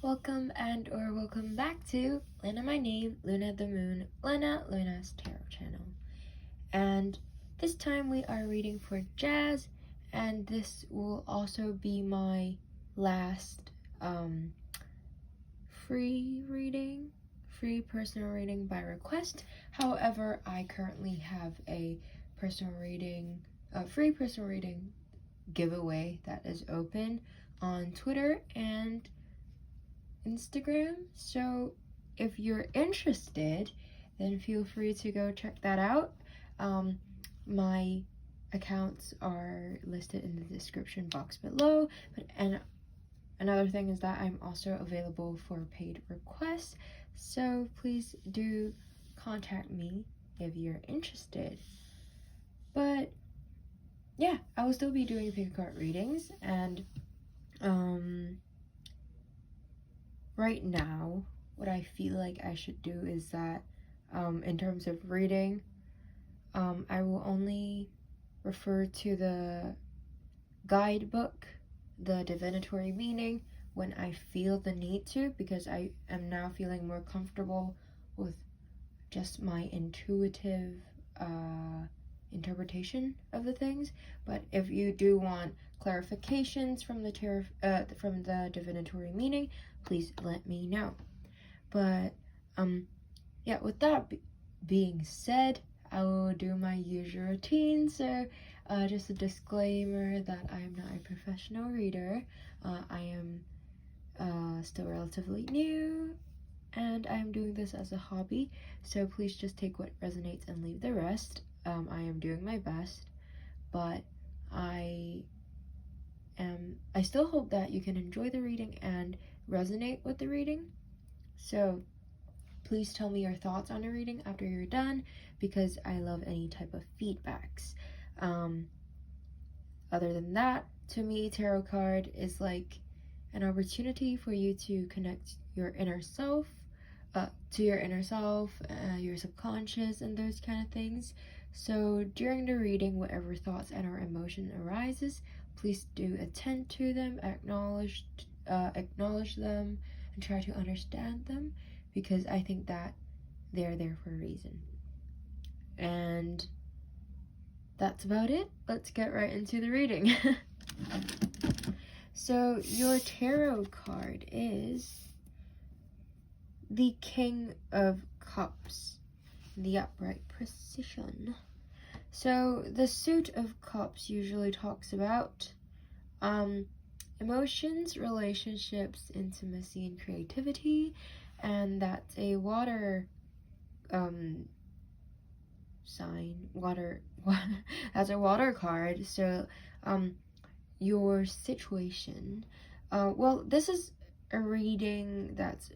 welcome back to Lena My Name, Luna the Moon, Luna's Tarot channel. And this time we are reading for Jazz, and this will also be my last free personal reading by request. However, I currently have a free personal reading giveaway that is open on Twitter and Instagram, so if you're interested, then feel free to go check that out. My accounts are listed in the description box below, and another thing is that I'm also available for paid requests, so please do contact me if you're interested. But yeah, I will still be doing pick card readings, and right now, what I feel like I should do is that, in terms of reading, I will only refer to the guidebook, the divinatory meaning, when I feel the need to, because I am now feeling more comfortable with just my intuitive interpretation of the things. But if you do want clarifications from the divinatory meaning, please let me know. But yeah, with that being said, I will do my usual routine. So just a disclaimer that I am not a professional reader. I am still relatively new, and I am doing this as a hobby, so please just take what resonates and leave the rest. I am doing my best, but I still hope that you can enjoy the reading and resonate with the reading. So please tell me your thoughts on the reading after you're done, because I love any type of feedbacks. Other than that, to me, tarot card is like an opportunity for you to connect your inner self, your subconscious, and those kind of things. So during the reading, whatever thoughts and or emotion arises, please do attend to them, acknowledge them, and try to understand them, because I think that they're there for a reason. And that's about it. Let's get right into the reading. So your tarot card is the King of Cups, the upright position. So the Suit of Cups usually talks about emotions, relationships, intimacy, and creativity, and that's a water sign, as a water card. So your situation, well, this is a reading that's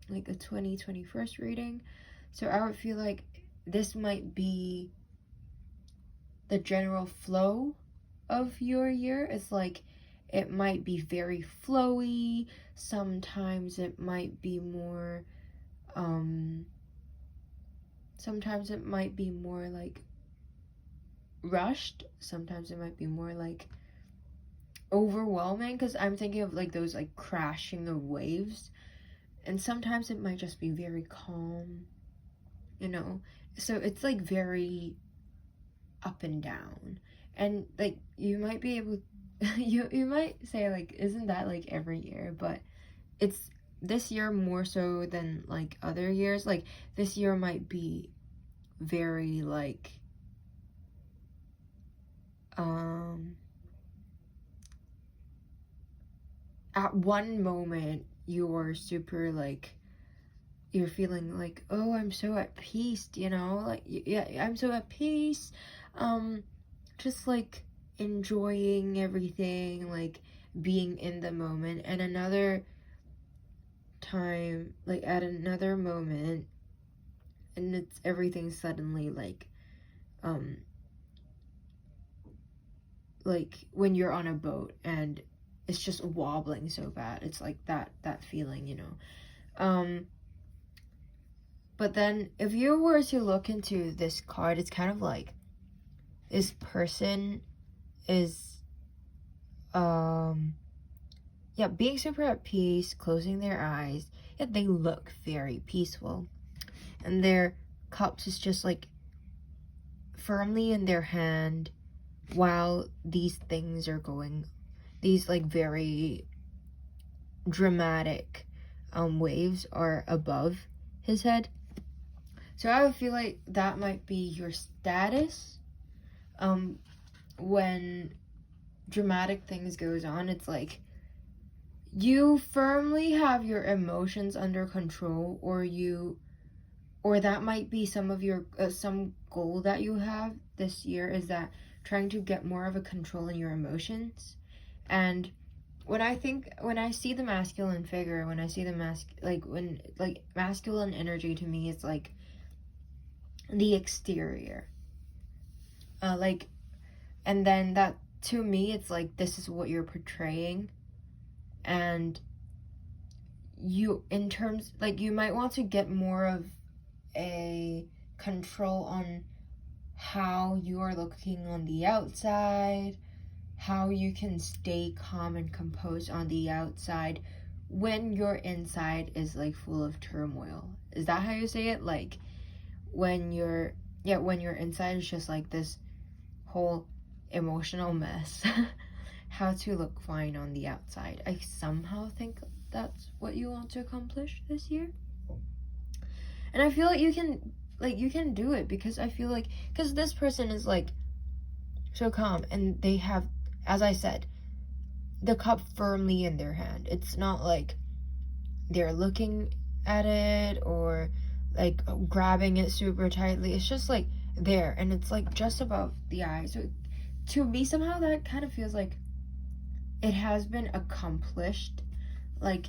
like a 2021 reading, so I would feel like this might be the general flow of your year. It's like it might be very flowy, sometimes it might be more like rushed, sometimes it might be more like overwhelming, because I'm thinking of like those like crashing of waves, and sometimes it might just be very calm, so it's like very up and down. And like you might be able you might say, like, isn't that like every year? But it's this year more so than like other years. Like this year might be very like at one moment you're super like, you're feeling like, oh, I'm so at peace, like, yeah, I'm so at peace, just like enjoying everything, like being in the moment. And another time, like at another moment, and it's everything suddenly like when you're on a boat and it's just wobbling so bad. It's like that feeling, but then if you were to look into this card, it's kind of like this person is yeah, being super at peace, closing their eyes. Yeah, they look very peaceful. And their cups is just like firmly in their hand while these things are going, these like very dramatic waves are above his head. So I would feel like that might be your status when dramatic things goes on. It's like you firmly have your emotions under control, or that might be some of your some goal that you have this year, is that trying to get more of a control in your emotions. And when I see the masculine figure, when I see the masculine energy, to me it's like the exterior, and then that, to me, it's like this is what you're portraying. And you, in terms, like, you might want to get more of a control on how you are looking on the outside, how you can stay calm and composed on the outside when your inside is like full of turmoil. Is that how you say it? Like when your inside is just like this whole emotional mess. How to look fine on the outside. I somehow think that's what you want to accomplish this year. And I feel like you can do it, because I feel like, because this person is like so calm, and they have, as I said, the cup firmly in their hand. It's not like they're looking at it or like grabbing it super tightly. It's just like there, and it's like just above the eye. So to me, somehow that kind of feels like it has been accomplished. Like,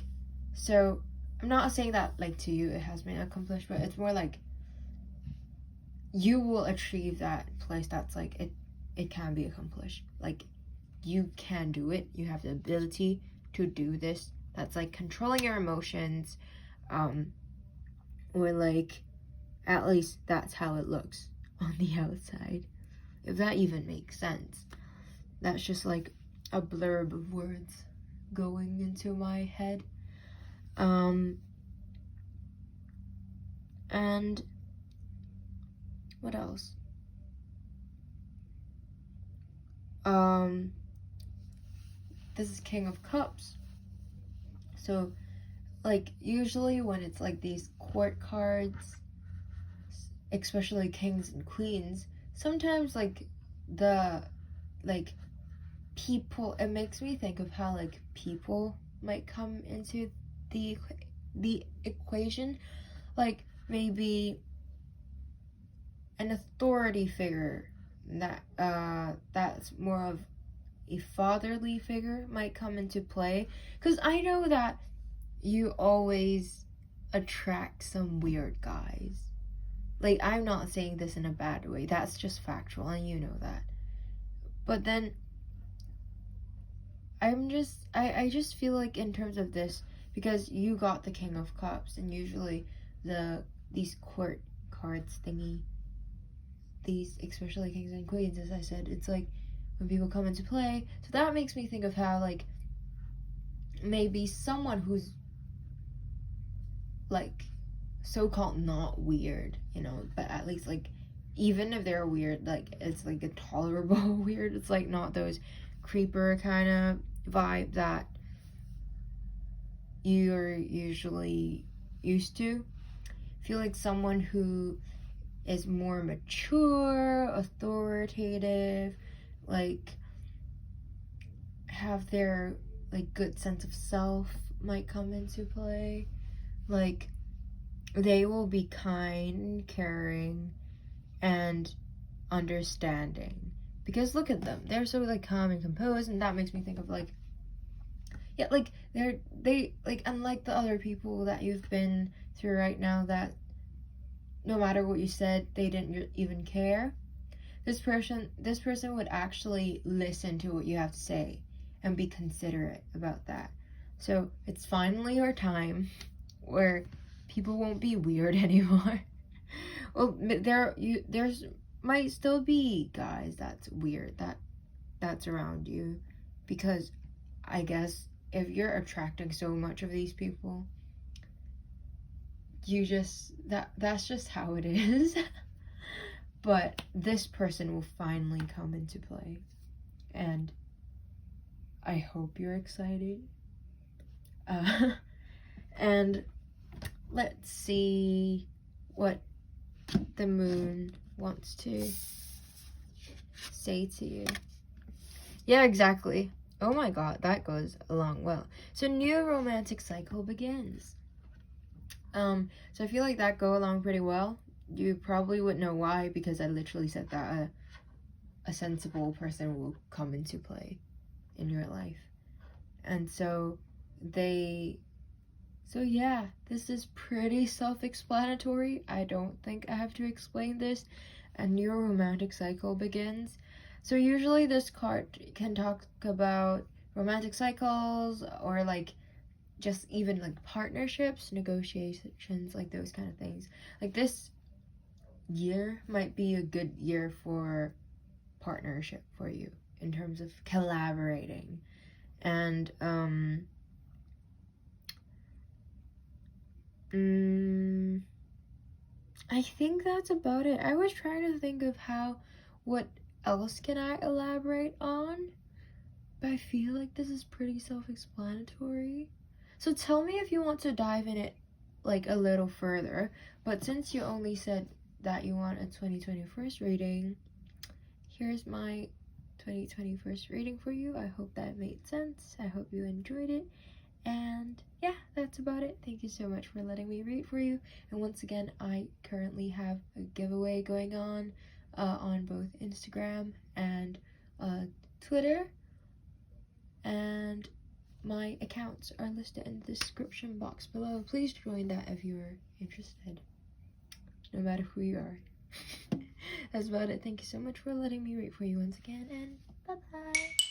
so I'm not saying that like to you it has been accomplished, but it's more like you will achieve that place that's like it can be accomplished. Like, you can do it. You have the ability to do this. That's like controlling your emotions, or like, at least that's how it looks on the outside, if that even makes sense. That's just like a blurb of words going into my head. And what else? This is King of Cups. So, like, usually when it's like these court cards, especially kings and queens, sometimes like the people, it makes me think of how like people might come into the equation. Like maybe an authority figure that that's more of a fatherly figure might come into play, because I know that you always attract some weird guys. Like, I'm not saying this in a bad way, that's just factual, and you know that. But then I just feel like, in terms of this, because you got the King of Cups, and usually these court cards thingy, these, especially kings and queens, as I said, it's like when people come into play. So that makes me think of how like maybe someone who's like so-called not weird, you know, but at least like, even if they're weird, like it's like a tolerable weird. It's like not those creeper kind of vibe that you're usually used to. I feel like someone who is more mature, authoritative, like have their like good sense of self might come into play. Like, they will be kind, caring, and understanding, because look at them, they're so like calm and composed, and that makes me think of like, yeah, like they like, unlike the other people that you've been through right now, that no matter what you said, they didn't even care. This person would actually listen to what you have to say and be considerate about that. So it's finally our time where people won't be weird anymore. Well, there's might still be guys that's weird that's around you, because I guess if you're attracting so much of these people, you just, that's just how it is. But this person will finally come into play, and I hope you're excited. And let's see what the moon wants to say to you. Yeah, exactly. Oh my god, that goes along well. So new romantic cycle begins. So I feel like that go along pretty well. You probably wouldn't know why, because I literally said that a sensible person will come into play in your life. And so yeah, this is pretty self-explanatory. I don't think I have to explain this. A new romantic cycle begins. So usually this card can talk about romantic cycles, or like just even like partnerships, negotiations, like those kind of things. Like this year might be a good year for partnership for you in terms of collaborating. And I think that's about it. I was trying to think of what else can I elaborate on, but I feel like this is pretty self-explanatory. So tell me if you want to dive in it like a little further, but since you only said that you want a 2021 reading, here's my 2021 reading for you. I hope that made sense. I hope you enjoyed it. And yeah, that's about it. Thank you so much for letting me read for you. And once again, I currently have a giveaway going on both Instagram and Twitter. And my accounts are listed in the description box below. Please join that if you're interested, no matter who you are. That's about it. Thank you so much for letting me read for you once again, and bye-bye.